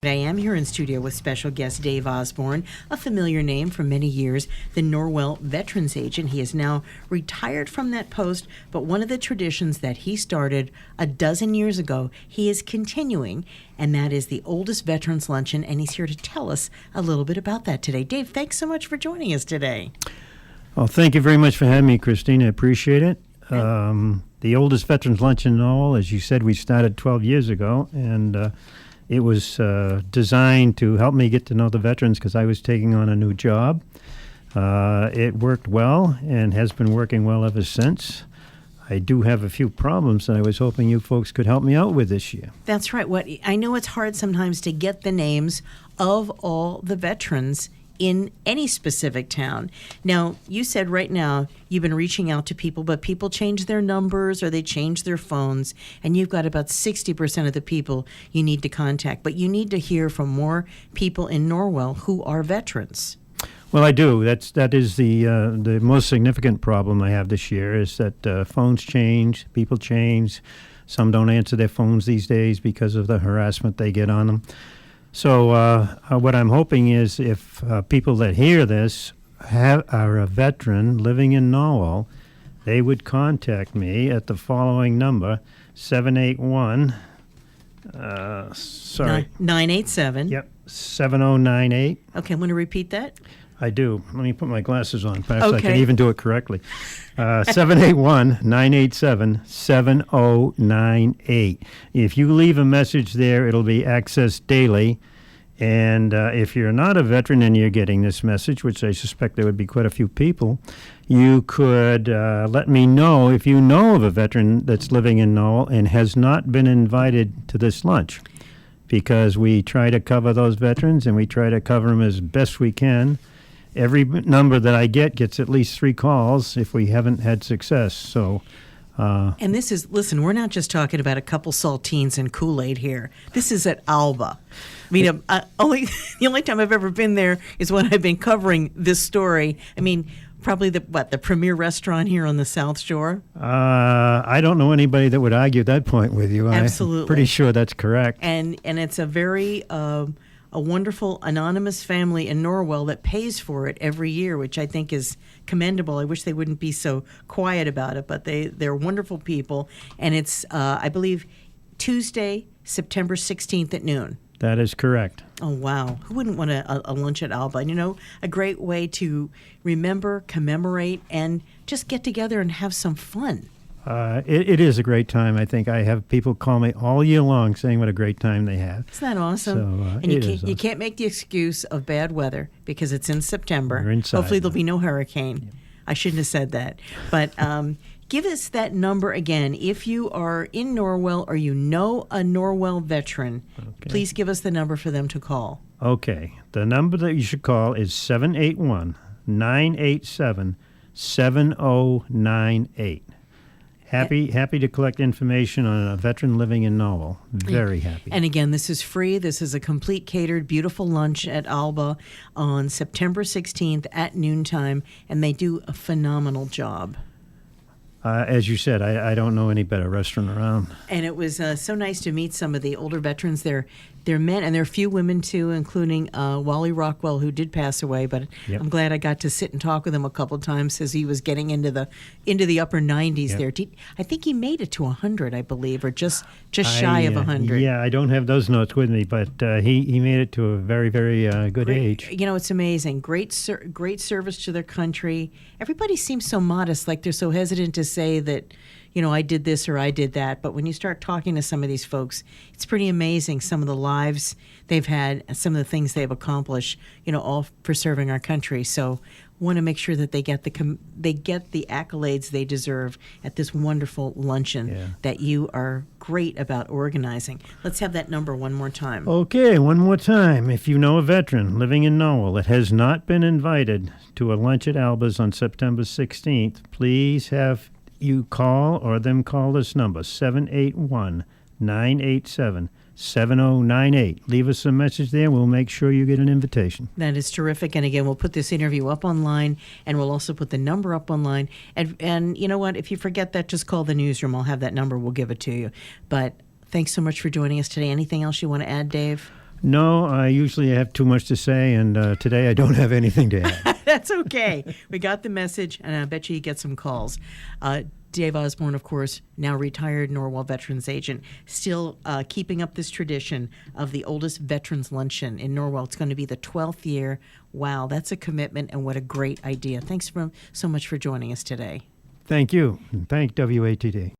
I am here in studio with special guest Dave Osborne, a familiar name for many years, the Norwell Veterans Agent. He is now retired from that post, but one of the traditions that he started a dozen years ago, he is continuing, and that is the oldest Veterans Luncheon, and he's here to tell us a little bit about that today. Dave, thanks so much for joining us today. Well, thank you very much for having me, Christine. I appreciate it. The oldest Veterans Luncheon in Norwell, as you said, we started 12 years ago, and it was designed to help me get to know the veterans because I was taking on a new job. It worked well and has been working well ever since. I do have a few problems that I was hoping you folks could help me out with this year. That's right. I know it's hard sometimes to get the names of all the veterans in any specific town. Now, you said right now you've been reaching out to people, but people change their numbers or they change their phones, and you've got about 60% of the people you need to contact. But you need to hear from more people in Norwell who are veterans. Well, I do. That is the most significant problem I have this year is that phones change, people change. Some don't answer their phones these days because of the harassment they get on them. So what I'm hoping is if people that hear this are a veteran living in Norwell, they would contact me at the following number, 781, 987. Yep, 7098. Okay, I'm going to repeat that. I do. Let me put my glasses on. Perhaps Okay. I can even do it correctly. 781-987-7098. If you leave a message there, it'll be accessed daily. And if you're not a veteran and you're getting this message, which I suspect there would be quite a few people, you could let me know if you know of a veteran that's living in Norwell and has not been invited to this lunch. Because we try to cover those veterans and we try to cover them as best we can. Every number that I get gets at least 3 calls if we haven't had success. So, and this is, listen, we're not just talking about a couple saltines and Kool-Aid here. This is at Alba. I mean, the only time I've ever been there is when I've been covering this story. I mean, probably the premier restaurant here on the South Shore? I don't know anybody that would argue that point with you. Absolutely. I'm pretty sure that's correct. And it's a very a wonderful anonymous family in Norwell that pays for it every year, which I think is commendable. I wish they wouldn't be so quiet about it, but they're wonderful people. And it's, I believe, Tuesday, September 16th at noon. That is correct. Oh, wow. Who wouldn't want a lunch at Alba? And, you know, a great way to remember, commemorate, and just get together and have some fun. It is a great time. I think I have people call me all year long saying what a great time they have. Isn't that awesome? So, and you can't make the excuse of bad weather because it's in September. We're inside. Hopefully there'll be no hurricane. Yep. I shouldn't have said that. But give us that number again. If you are in Norwell or you know a Norwell veteran, please give us the number for them to call. Okay. The number that you should call is 781-987-7098. Happy to collect information on a veteran living in Norwell. Very happy. And again, this is free. This is a complete catered, beautiful lunch at Alba on September 16th at noontime, and they do a phenomenal job. As you said, I don't know any better restaurant around. And it was so nice to meet some of the older veterans. They're men, and there are a few women, too, including Wally Rockwell, who did pass away. But yep. I'm glad I got to sit and talk with him a couple of times as he was getting into the upper 90s yep. there. I think he made it to 100, I believe, or just shy of 100. Yeah, I don't have those notes with me, but he made it to a very, very good age. You know, it's amazing. Great service to their country. Everybody seems so modest, like they're so hesitant to say that, you know, I did this or I did that. But when you start talking to some of these folks, it's pretty amazing some of the lives they've had, some of the things they've accomplished, you know, all for serving our country. So want to make sure that they get the accolades they deserve at this wonderful luncheon that you are great about organizing. Let's have that number one more time. Okay, one more time. If you know a veteran living in Norwell that has not been invited to a lunch at Alba's on September 16th, please have you call or them call this number, 781-987-7098. Leave us a message there. We'll make sure you get an invitation. That is terrific. And again, we'll put this interview up online, and we'll also put the number up online. And you know what? If you forget that, just call the newsroom. I'll have that number. We'll give it to you. But thanks so much for joining us today. Anything else you want to add, Dave? No, I usually have too much to say, and today I don't have anything to add. That's okay. We got the message, and I bet you get some calls. Dave Osborne, of course, now retired Norwell Veterans Agent, still keeping up this tradition of the oldest Veterans Luncheon in Norwell. It's going to be the 12th year. Wow, that's a commitment, and what a great idea. Thanks so much for joining us today. Thank you, and thank WATD.